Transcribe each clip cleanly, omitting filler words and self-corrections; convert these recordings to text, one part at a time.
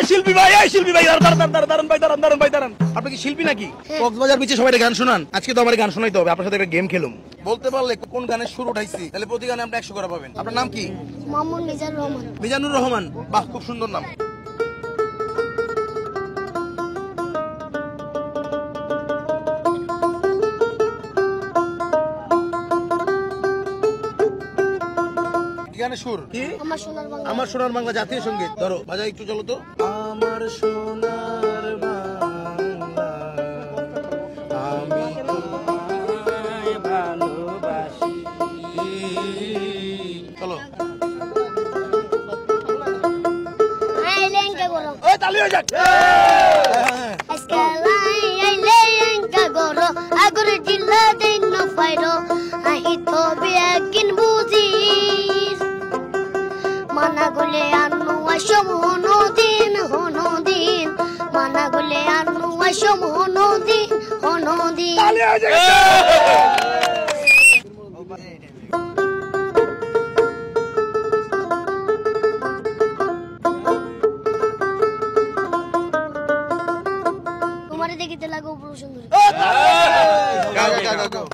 শিল্পী ভাই, দাঁড়ান ভাই। আপনি কি শিল্পী নাকি? কক্সবাজার বিচে সবাই গান শোনান, আজকে তো আমার গান শোনাইতে হবে। আপনার সাথে একটা গেম খেলুম। বলতে পারলে কোন গানের সুর উঠাইছি, তাহলে প্রতি গানে আপনি 100 করে পাবেন। আপনার নাম কি? মোহাম্মদ মিজানুর রহমান। মিজানুর রহমান, বাহ, খুব সুন্দর নাম। গানের সুর কি? আমার সোনার বাংলা জাতীয় সঙ্গীত। ধরো বাজাই একটু, চলো তো। আমার সোনার বাংলা আমি তোমায় ভালোবাসি। চলো ওই তালি হয়ে যাক। আগরে জিল্লা দিন না ফাইরো আহি তো বিয়াকিন বুঝি মানা গলে আনু আসম হনদিন মানা গলে আনু আসম হনদিন তালি হয়ে যাক। তোমারে দেখিতে লাগো পুরো সুন্দরী। গাও।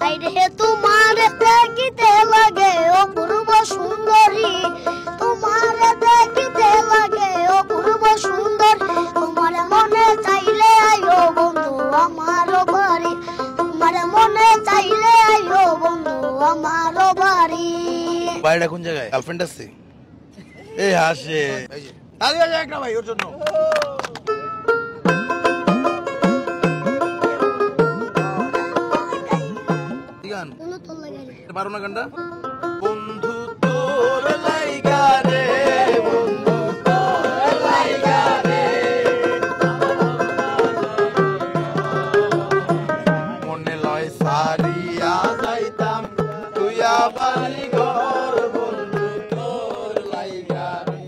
তোমারে দেখিতে লাগে অপূর্ব সুন্দরী, তোমারে দেখিতে লাগে অপূর্ব সুন্দর। তোমার মনে চাইলে আয়ো বন্ধু আমার বাড়ি, তোমার মনে চাইলে আয়ো বন্ধু আমার বাড়ি। বাড়িটা কোন জায়গায়? গার্লফ্রেন্ড আছে? এই হাসে। তালি হয়ে যাক না ভাই ওর জন্য। পারো না গানটা? বন্ধু তোর লাইগা রে, বন্ধু তোর লাইগা রে, মনে লয় সারিয়া যাইতাম তুইয়া বাড়ি ঘর, বন্ধু তোর লাইগা রে।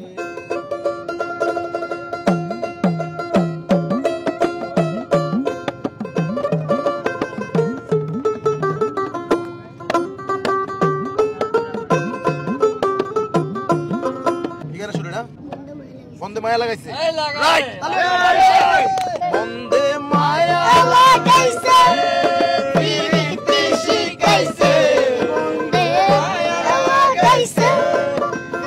বন্দে মায়া লাগাইছে, রাইট। বন্দে মায়া লাগাইছে প্রীতি শিখাইছে, বন্দে মায়া লাগাইছে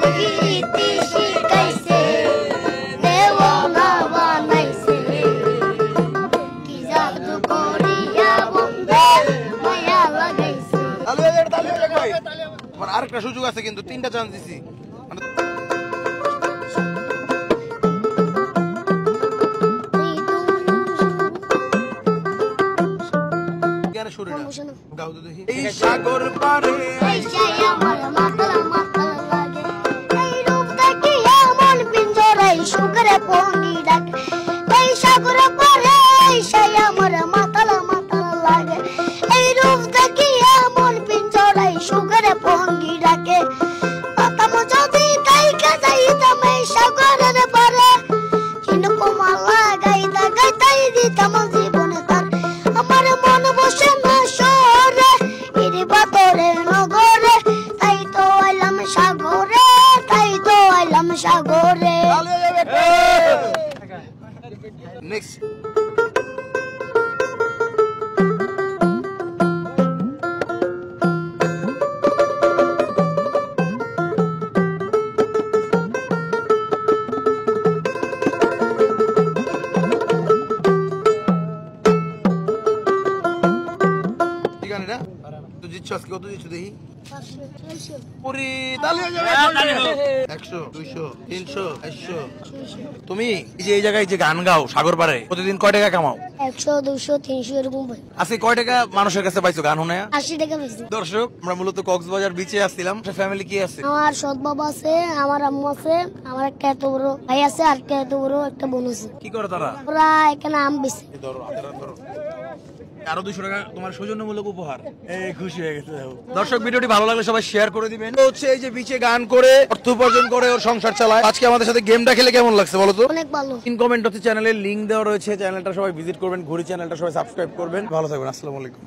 প্রীতি শিখাইছে, দেওয়ানা বানাইছে কি জাদু করিয়া বন্দে মায়া লাগাইছে। তালি হয়ে যাক ভাই। আমার আরেকটা সুযোগ আছে কিন্তু, 3টা চান্স দিছি। এই সাগর পারে আমার মাতাল মাতাল লাগে, এই রূপ দেখিয়া মন পিঞ্জরাই সুখরে পঙ্গি ডাকে, এই সাগর পারে আমার মাতাল মাতাল লাগে, এই রূপ দেখিয়া মন পিঞ্জরাই সুখরে পঙ্গি ডাকে। পাতাম যদি কাইকা যাইতাম এই সাগরের পারে, কিন্তু মালা গাইতা গাইতাই দিতাম জীবনে তার। আমার মন বসে না শহরে বাতরে নগরে, তাই তো আইলাম সাগরে, তাই তো আইলাম সাগরে। নেক্সট কত দিচ্ছ দেখি? 100, 200, 300, 400। তুমি এই জায়গায় যে গান গাও সাগর পারে, প্রতিদিন কয় টাকা কামাও? 100, 200, 300 এরকম পাই। আজকে কয় টাকা মানুষের কাছে পাইছো গান শুনে? 80 টাকা পাইছি। দর্শক, আমরা মূলত কক্সবাজার বিচে আসছিলাম। ফ্যামিলি কি আছে? আমার সৎ বাবা আছে, আমার আম্মু আছে, আমার একটা এত বড় ভাই আছে, আর একটা এত বড় একটা বোন আছে। কি করে তারা? ওরা এখানে আম বেচে। আরো 200 টাকা তোমার সৌজন্যমূলক উপহার। খুশি হয়ে গেছে। দর্শক, ভিডিওটি ভালো লাগলে সবাই শেয়ার করে দিবেন। হচ্ছে এই যে বিচে গান করে অর্থ উপার্জন করে ওর সংসার চালায়। আজকে আমাদের সাথে গেমটা খেলে কেমন লাগছে বলো তো? অনেক ভালো। ইন কমেন্ট হচ্ছে চ্যানেলের লিংক দেওয়া রয়েছে, চ্যানেলটা সবাই ভিজিট করবেন, ঘুরি চ্যানেলটা সবাই সাবস্ক্রাইব করবেন। ভালো থাকবেন, আসসালামু আলাইকুম।